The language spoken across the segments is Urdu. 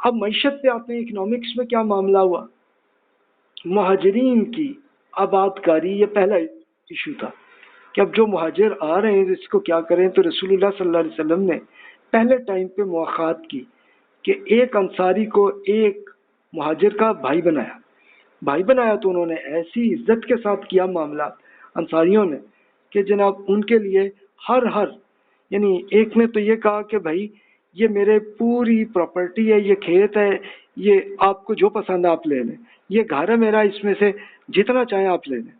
اب معیشت پہ آتے ہیں، اکنامکس میں کیا معاملہ ہوا؟ مہاجرین کی آباد کاری یہ پہلا ایشو تھا کہ اب جو مہاجر آ رہے ہیں اس کو کیا کریں. تو رسول اللہ صلی اللہ علیہ وسلم نے پہلے ٹائم پہ مواخات کی کہ ایک انصاری کو ایک مہاجر کا بھائی بنایا. تو انہوں نے ایسی عزت کے ساتھ کیا معاملات انصاریوں نے کہ جناب ان کے لیے ہر یعنی ایک نے تو یہ کہا کہ بھائی یہ میرے پوری پراپرٹی ہے، یہ کھیت ہے، یہ آپ کو جو پسند ہے آپ لے لیں، یہ گھر ہے میرا، اس میں سے جتنا چاہیں آپ لے لیں.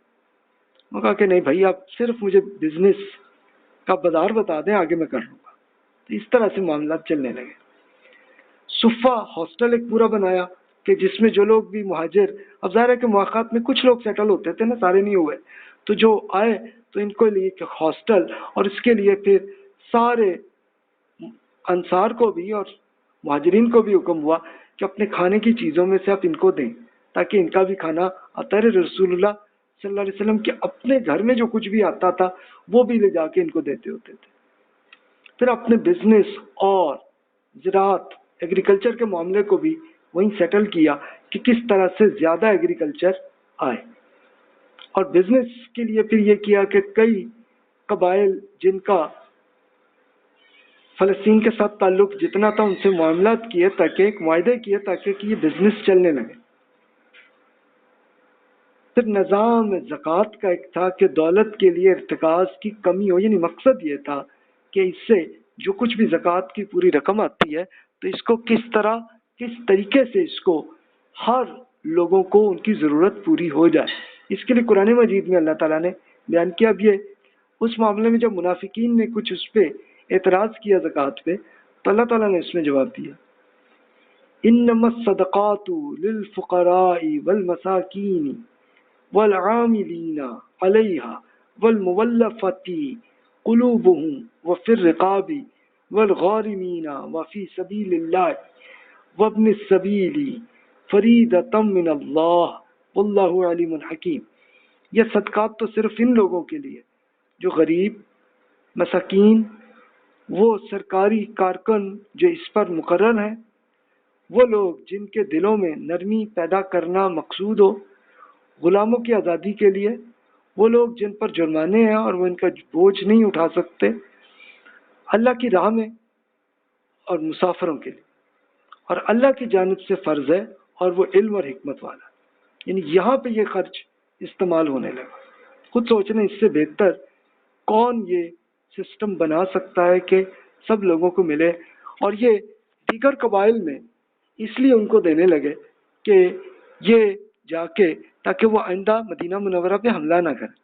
وہ کہا کہ نہیں بھائی آپ صرف مجھے بزنس کا بازار بتا دیں، آگے میں کر لوں گا. تو اس طرح سے معاملات چلنے لگے. صفہ ہاسٹل ایک پورا بنایا کہ جس میں جو لوگ بھی مہاجر، اب ظاہر ہے کہ مواقعات میں کچھ لوگ سیٹل ہوتے تھے نا، سارے نہیں ہوئے، تو جو آئے تو ان کو لیے کہ ہاسٹل، اور اس کے لیے پھر سارے انصار کو بھی اور مہاجرین کو بھی حکم ہوا کہ اپنے کھانے کی چیزوں میں سے آپ ان کو دیں تاکہ ان کا بھی کھانا آتا ہے. رسول اللہ صلی اللہ علیہ وسلم کے اپنے گھر میں جو کچھ بھی آتا تھا وہ بھی لے جا کے ان کو دیتے ہوتے تھے. پھر اپنے بزنس اور زراعت ایگریکلچر کے معاملے کو بھی وہیں سیٹل کیا کہ کس طرح سے زیادہ ایگریکلچر آئے. اور بزنس کے لیے پھر یہ کیا کہ کئی قبائل جن کا فلسطین کے ساتھ تعلق جتنا تھا ان سے معاملات کیے تاکہ ایک معاہدے کیے تاکہ کہ یہ بزنس چلنے لگے. پھر نظام زکوٰۃ کا ایک تھا کہ دولت کے لیے ارتکاز کی کمی ہو، یعنی مقصد یہ تھا کہ اس سے جو کچھ بھی زکوٰۃ کی پوری رقم آتی ہے تو اس کو کس طریقے سے اس کو ہر لوگوں کو ان کی ضرورت پوری ہو جائے. اس کے لیے قرآن مجید میں اللہ تعالیٰ نے بیان کیا. اب یہ اس معاملے میں جب منافقین نے کچھ اس پہ اعتراض کیا زکوٰۃ پہ تو اللہ تعالیٰ نے اس میں جواب دیا، انما الصدقات للفقراء والمساکین والعاملین علیہا والمولفۃ قلوبہم وفی الرقاب والغارمین وفی سبیل اللہ وابن السبیل فریضۃ من اللہ واللہ علیم حکیم. یہ صدقات تو صرف ان لوگوں کے لیے جو غریب، مساکین، وہ سرکاری کارکن جو اس پر مقرر ہیں، وہ لوگ جن کے دلوں میں نرمی پیدا کرنا مقصود ہو، غلاموں کی آزادی کے لیے، وہ لوگ جن پر جرمانے ہیں اور وہ ان کا بوجھ نہیں اٹھا سکتے، اللہ کی راہ میں، اور مسافروں کے لیے، اور اللہ کی جانب سے فرض ہے اور وہ علم اور حکمت والا. یعنی یہاں پہ یہ خرچ استعمال ہونے لگا. خود سوچنے اس سے بہتر کون یہ سسٹم بنا سکتا ہے کہ سب لوگوں کو ملے. اور یہ دیگر قبائل میں اس لیے ان کو دینے لگے کہ یہ جا کے تاکہ وہ آئندہ مدینہ منورہ پہ حملہ نہ کریں،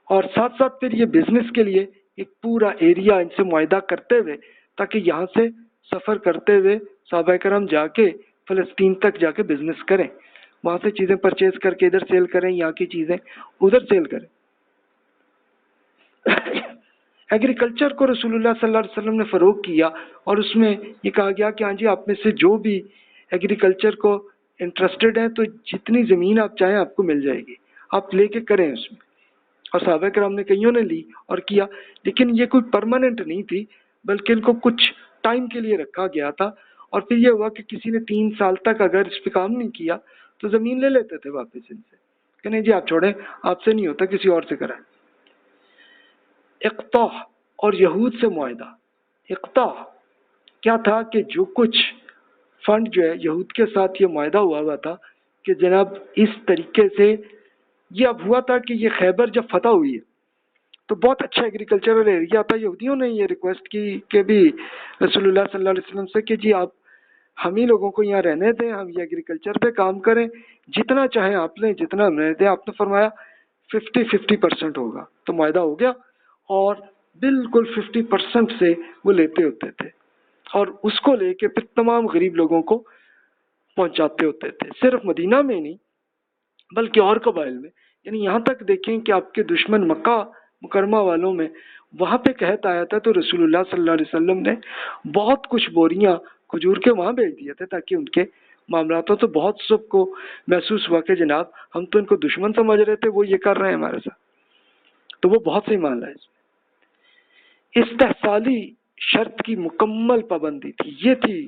اور ساتھ ساتھ پھر یہ بزنس کے لیے ایک پورا ایریا ان سے معاہدہ کرتے ہوئے تاکہ یہاں سے سفر کرتے ہوئے صحابہ کرام جا کے فلسطین تک جا کے بزنس کریں، وہاں سے چیزیں پرچیز کر کے ادھر سیل کریں، یہاں کی چیزیں ادھر سیل کریں. ایگریکلچر کو رسول اللہ صلی اللہ علیہ وسلم نے فروغ کیا، اور اس میں یہ کہا گیا کہ ہاں جی آپ میں سے جو بھی ایگریکلچر کو انٹرسٹڈ ہیں تو جتنی زمین آپ چاہیں آپ کو مل جائے گی، آپ لے کے کریں اس میں. اور صحابہ کرام نے کئیوں نے لی اور کیا، لیکن یہ کوئی پرماننٹ نہیں تھی بلکہ ان کو کچھ ٹائم کے لیے رکھا گیا تھا. اور پھر یہ ہوا کہ کسی نے 3 سال تک اگر اس پہ کام نہیں کیا تو زمین لے لیتے تھے واپس ان سے کہ نہیں جی آپ چھوڑیں، آپ سے نہیں ہوتا، کسی اور سے کرائیں. اقطاع اور یہود سے معاہدہ. اقطاع کیا تھا کہ جو کچھ فنڈ جو ہے یہود کے ساتھ یہ معاہدہ ہوا تھا کہ جناب اس طریقے سے یہ اب ہوا تھا کہ یہ خیبر جب فتح ہوئی ہے تو بہت اچھا ایگریکلچرل ایریا تھا. یہودیوں نے یہ ریکویسٹ کی کہ بھی رسول اللہ صلی اللہ علیہ وسلم سے کہ جی آپ ہم ہی لوگوں کو یہاں رہنے دیں، ہم یہ ایگریکلچر پہ کام کریں، جتنا چاہیں آپ لیں، جتنا ہم رہنے دیں. آپ نے فرمایا 50% ہوگا. تو معاہدہ ہو گیا اور بالکل 50% سے وہ لیتے ہوتے تھے اور اس کو لے کے پھر تمام غریب لوگوں کو پہنچاتے ہوتے تھے، صرف مدینہ میں نہیں بلکہ اور قبائل میں. یعنی یہاں تک دیکھیں کہ آپ کے دشمن مکہ مکرمہ والوں میں وہاں پہ قحط آیا تھا تو رسول اللہ صلی اللہ علیہ وسلم نے بہت کچھ بوریاں کھجور کے وہاں بھیج دیے تھے تاکہ ان کے معاملات ہو. تو بہت سب کو محسوس ہوا کہ جناب ہم تو ان کو دشمن سمجھ رہے تھے، وہ یہ کر رہے ہیں ہمارے ساتھ. تو وہ بہت صحیح معاملہ ہے. اس میں استحصالی شرط کی مکمل پابندی تھی. یہ تھی